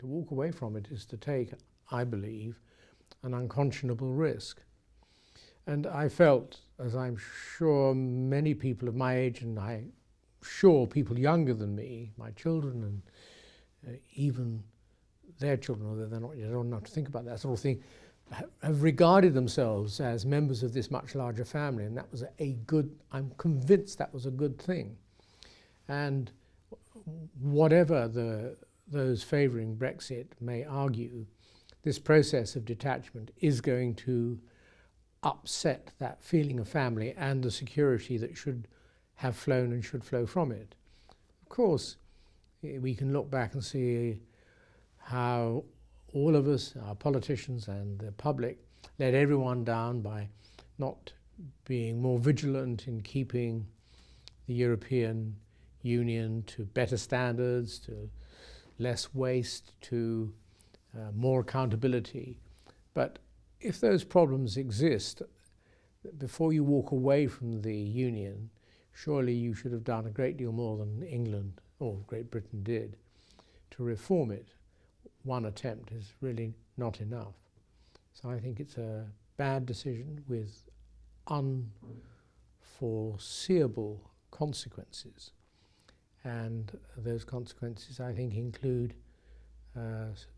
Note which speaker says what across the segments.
Speaker 1: To walk away from it is to take, I believe, an unconscionable risk. And I felt, as I'm sure many people of my age, and I'm sure people younger than me, my children and even their children, although they're not yet old enough to think about that sort of thing, have regarded themselves as members of this much larger family, and that was I'm convinced that was a good thing. And whatever those favouring Brexit may argue, this process of detachment is going to upset that feeling of family and the security that should have flown and should flow from it. Of course, we can look back and see how all of us, our politicians and the public, let everyone down by not being more vigilant in keeping the European Union to better standards, to less waste, to more accountability. But if those problems exist, before you walk away from the Union, surely you should have done a great deal more than England or Great Britain did to reform it. One attempt is really not enough. So I think it's a bad decision with unforeseeable consequences. And those consequences, I think, include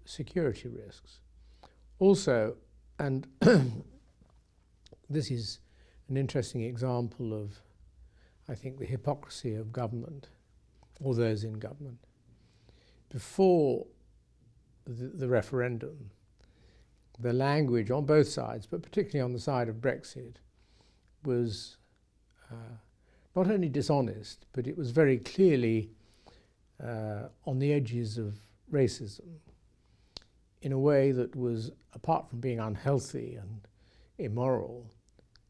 Speaker 1: security risks. Also, and this is an interesting example of, I think, the hypocrisy of government, or those in government. Before the referendum, the language on both sides, but particularly on the side of Brexit, was not only dishonest, but it was very clearly on the edges of racism in a way that was, apart from being unhealthy and immoral,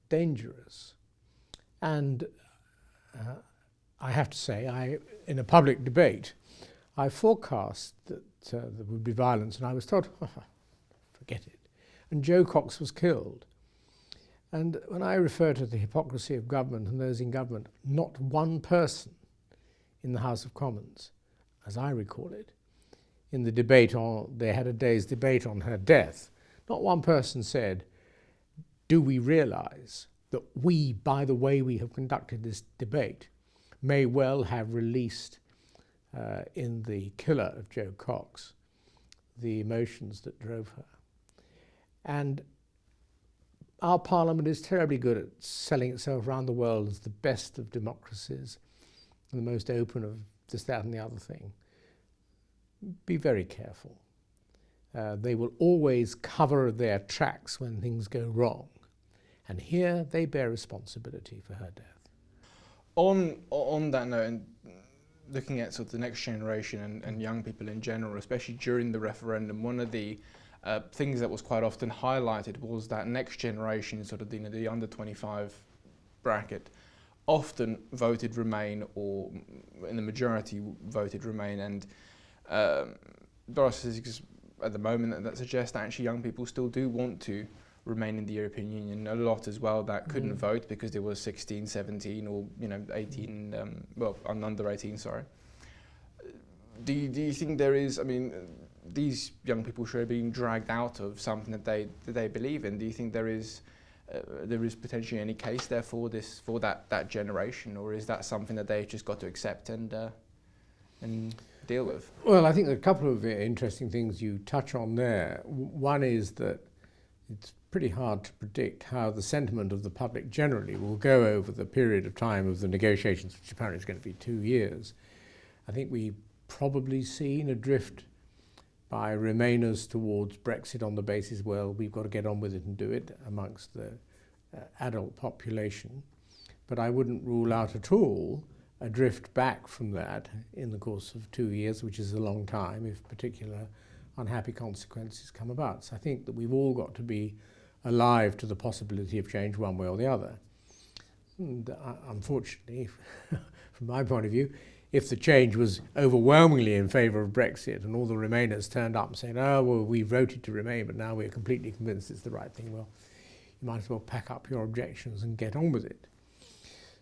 Speaker 1: dangerous. And I have to say, in a public debate, I forecast that there would be violence, and I was told, forget it. And Joe Cox was killed. And when I refer to the hypocrisy of government and those in government, not one person in the House of Commons, as I recall it, in the debate they had a day's debate on her death, not one person said, do we realise that we, by the way we have conducted this debate, may well have released in the killer of Joe Cox the emotions that drove her. And our parliament is terribly good at selling itself around the world as the best of democracies and the most open of this, that and the other thing. Be very careful. They will always cover their tracks when things go wrong. And here they bear responsibility for her death.
Speaker 2: On that note, and looking at sort of the next generation and young people in general, especially during the referendum, one of the things that was quite often highlighted was that next generation, sort of the under 25 bracket, often voted Remain, or in the majority voted Remain, and there are statistics at the moment that suggest that actually young people still do want to remain in the European Union. A lot as well that couldn't vote because they were 16, 17 or 18, under 18, sorry. Do you think there is, I mean, these young people should be being dragged out of something that they believe in? Do you think there is potentially any case there for that generation, or is that something that they've just got to accept and deal with?
Speaker 1: Well, I think there are a couple of interesting things you touch on there. One is that it's pretty hard to predict how the sentiment of the public generally will go over the period of time of the negotiations, which apparently is going to be 2 years. I think we've probably seen a drift by Remainers towards Brexit on the basis, well, we've got to get on with it and do it amongst the adult population. But I wouldn't rule out at all a drift back from that in the course of 2 years, which is a long time if particular unhappy consequences come about. So I think that we've all got to be alive to the possibility of change one way or the other. And unfortunately, from my point of view, if the change was overwhelmingly in favour of Brexit and all the Remainers turned up saying, oh, well, we voted to remain, but now we're completely convinced it's the right thing, well, you might as well pack up your objections and get on with it.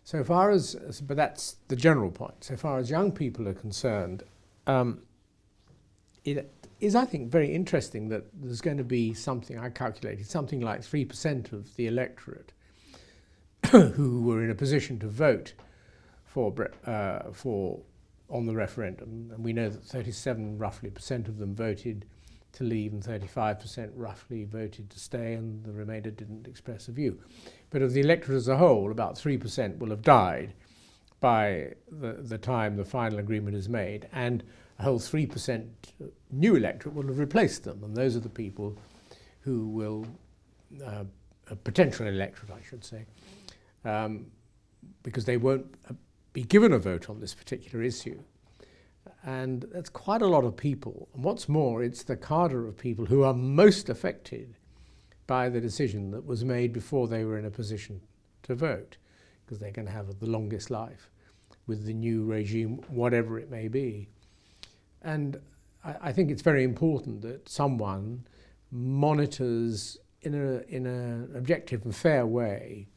Speaker 1: So far as, but that's the general point. So far as young people are concerned, it is, I think, very interesting that there's going to be something, I calculated, something like 3% of the electorate who were in a position to vote for on the referendum. And we know that 37% roughly of them voted to leave and 35% roughly voted to stay, and the remainder didn't express a view. But of the electorate as a whole, about 3% will have died by the time the final agreement is made, and a whole 3% new electorate will have replaced them, and those are the people who will, a potential electorate I should say, because they won't be given a vote on this particular issue. And that's quite a lot of people. And what's more, it's the cadre of people who are most affected by the decision that was made before they were in a position to vote, because they're going to have the longest life with the new regime, whatever it may be. And I think it's very important that someone monitors in an objective and fair way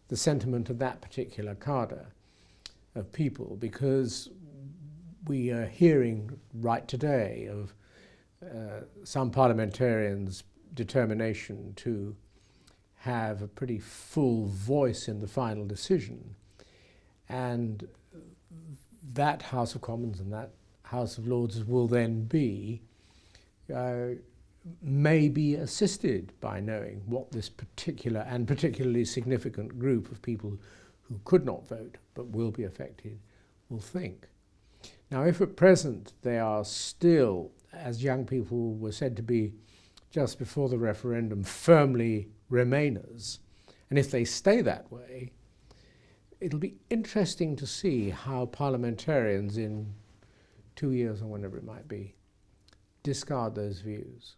Speaker 1: the sentiment of that particular cadre of people, because we are hearing right today of some parliamentarians' determination to have a pretty full voice in the final decision, and that House of Commons and that House of Lords will then be may be assisted by knowing what this particular and particularly significant group of people who could not vote but will be affected will think. Now, if at present they are still, as young people were said to be just before the referendum, firmly Remainers, and if they stay that way, it'll be interesting to see how parliamentarians in 2 years or whenever it might be discard those views.